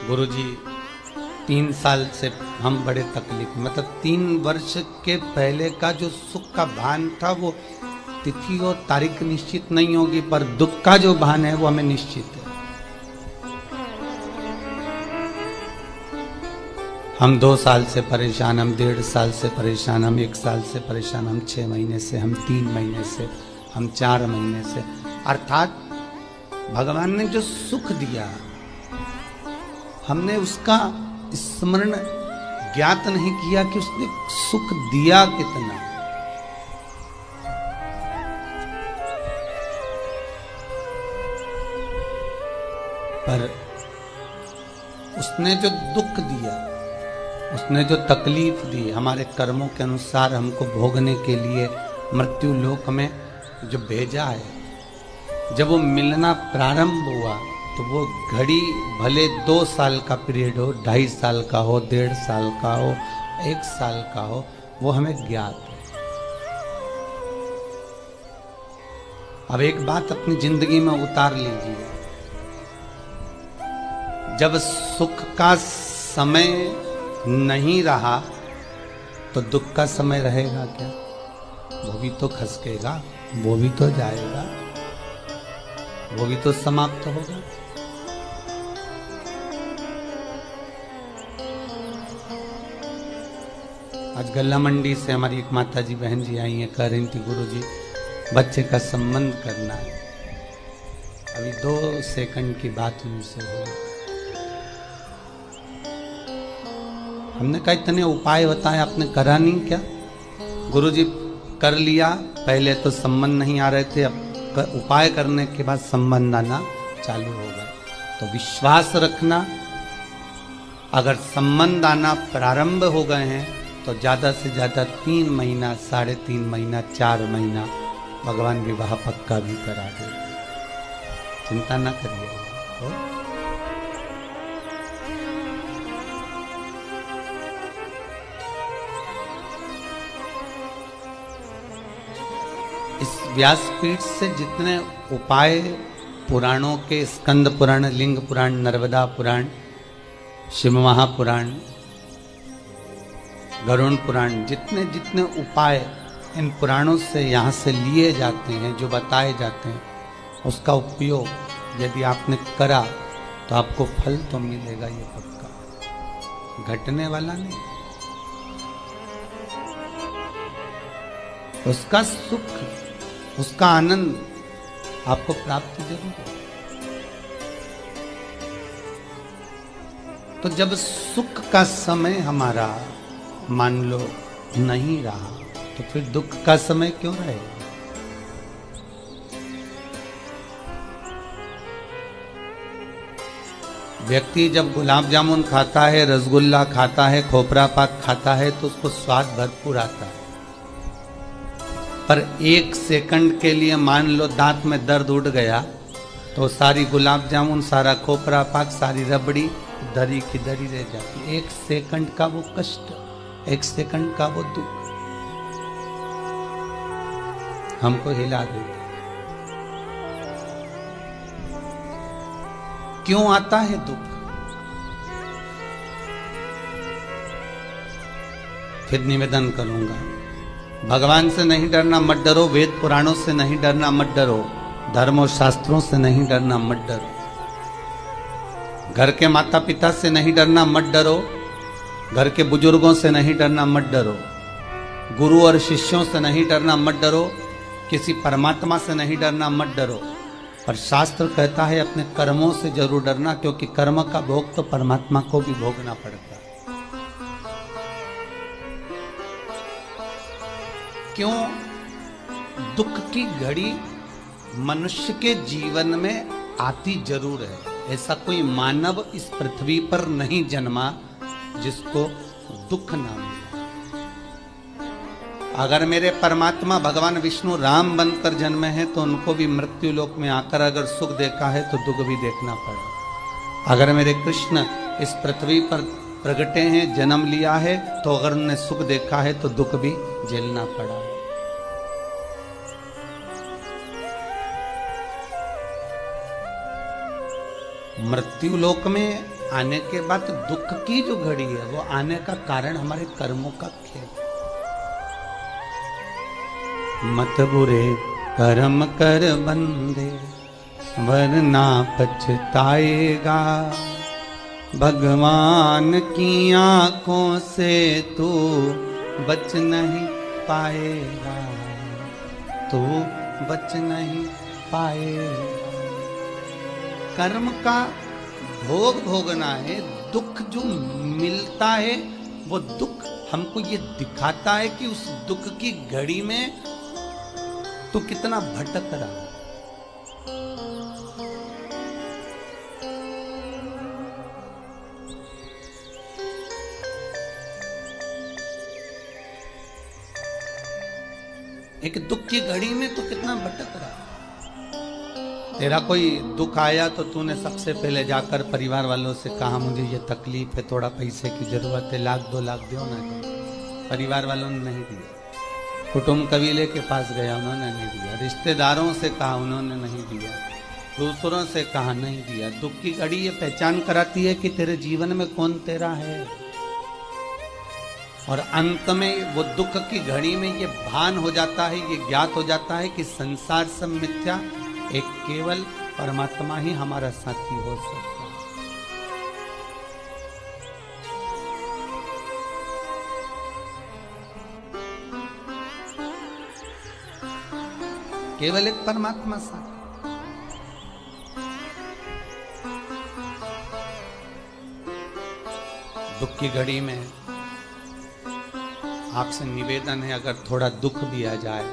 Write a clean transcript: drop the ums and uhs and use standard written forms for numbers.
गुरुजी 3 साल से हम बड़े तकलीफ, मतलब 3 वर्ष के पहले का जो सुख का भान था वो तिथि और तारीख निश्चित नहीं होगी, पर दुख का जो भान है वो हमें निश्चित है। हम 2 साल से परेशान, हम 1.5 साल से परेशान, हम 1 साल से परेशान, हम 6 महीने से, हम 3 महीने से, हम 4 महीने से। अर्थात भगवान ने जो सुख दिया हमने उसका स्मरण ज्ञात नहीं किया कि उसने सुख दिया कितना। पर उसने जो दुख दिया, उसने जो तकलीफ दी, हमारे कर्मों के अनुसार हमको भोगने के लिए मृत्यु लोक में जो भेजा है, जब वो मिलना प्रारंभ हुआ तो वो घड़ी भले 2 साल का पीरियड हो, 2.5 साल का हो, 1.5 साल का हो, 1 साल का हो, वो हमें ज्ञात है। अब एक बात अपनी जिंदगी में उतार लीजिए, जब सुख का समय नहीं रहा तो दुख का समय रहेगा क्या? वो भी तो खसकेगा, वो भी तो जाएगा, वो भी तो समाप्त होगा। आज गल्ला मंडी से हमारी एक माता जी बहन जी आई हैं, कह रही थी गुरुजी बच्चे का संबंध करना है। अभी 2 सेकंड की बात उनसे हुई। हमने कहा इतने उपाय बताए, आपने करा नहीं क्या? गुरुजी कर लिया, पहले तो संबंध नहीं आ रहे थे, अब उपाय करने के बाद संबंध आना चालू हो गए। तो विश्वास रखना, अगर संबंध आना प्रारंभ हो गए हैं तो ज्यादा से ज्यादा 3 महीना, 3.5 महीना, 4 महीना भगवान विवाह पक्का भी करा दे। चिंता ना करिए। इस व्यासपीठ से जितने उपाय पुराणों के, स्कंद पुराण, लिंग पुराण, नर्मदा पुराण, शिव महापुराण, गरुण पुराण, जितने जितने उपाय इन पुराणों से यहाँ से लिए जाते हैं, जो बताए जाते हैं, उसका उपयोग यदि आपने करा तो आपको फल तो मिलेगा, ये पक्का, घटने वाला नहीं। उसका सुख, उसका आनंद आपको प्राप्त जरूर हो। तो जब सुख का समय हमारा मान लो नहीं रहा तो फिर दुख का समय क्यों रहेगा? व्यक्ति जब गुलाब जामुन खाता है, रसगुल्ला खाता है, खोपरा पाक खाता है तो उसको स्वाद भरपूर आता है। पर 1 सेकंड के लिए मान लो दांत में दर्द उठ गया तो सारी गुलाब जामुन, सारा खोपरा पाक, सारी रबड़ी दरी की दरी रह जाती। 1 सेकंड का वो कष्ट, 1 सेकंड का वो दुख हमको हिला देता। क्यों आता है दुख? फिर निवेदन करूंगा, भगवान से नहीं डरना मत डरो, वेद पुराणों से नहीं डरना मत डरो, धर्म और शास्त्रों से नहीं डरना मत डरो, घर के माता पिता से नहीं डरना मत डरो, घर के बुजुर्गों से नहीं डरना मत डरो, गुरु और शिष्यों से नहीं डरना मत डरो, किसी परमात्मा से नहीं डरना मत डरो। पर शास्त्र कहता है अपने कर्मों से जरूर डरना, क्योंकि कर्म का भोग तो परमात्मा को भी भोगना पड़ता है। क्यों? दुख की घड़ी मनुष्य के जीवन में आती जरूर है। ऐसा कोई मानव इस पृथ्वी पर नहीं जन्मा जिसको दुख ना मिले। अगर मेरे परमात्मा भगवान विष्णु राम बनकर जन्मे हैं तो उनको भी मृत्यु लोक में आकर अगर सुख देखा है तो दुख भी देखना पड़ा। अगर मेरे कृष्ण इस पृथ्वी पर प्रगटे हैं, जन्म लिया है, तो अगर उन्होंने सुख देखा है तो दुख भी झेलना पड़ा। मृत्यु लोक में आने के बाद दुख की जो घड़ी है वो आने का कारण हमारे कर्मों का खेल। मत बुरे कर्म कर बंदे वरना पछताएगा, भगवान की आंखों से तू बच नहीं पाएगा, तू बच नहीं पाएगा। कर्म का भोग भोगना है, दुख जो मिलता है वो दुख हमको ये दिखाता है कि उस दुख की घड़ी में तू कितना भटक रहा है। एक दुख की घड़ी में तो कितना भटक रहा है। तेरा कोई दुख आया तो तूने सबसे पहले जाकर परिवार वालों से कहा मुझे ये तकलीफ है, थोड़ा पैसे की जरूरत है, 1-2 लाख दो ना। परिवार वालों ने नहीं दिया। कुटुंब कबीले के पास गया, उन्होंने नहीं दिया। रिश्तेदारों से कहा, उन्होंने नहीं दिया। दूसरों से कहा, नहीं दिया। दुख की घड़ी ये पहचान कराती है कि तेरे जीवन में कौन तेरा है। और अंत में वो दुख की घड़ी में ये भान हो जाता है, ये ज्ञात हो जाता है कि संसार सब मिथ्या, एक केवल परमात्मा ही हमारा साथी हो सकता है। केवल एक परमात्मा साथी। दुख की घड़ी में आपसे निवेदन है, अगर थोड़ा दुख भी आ जाए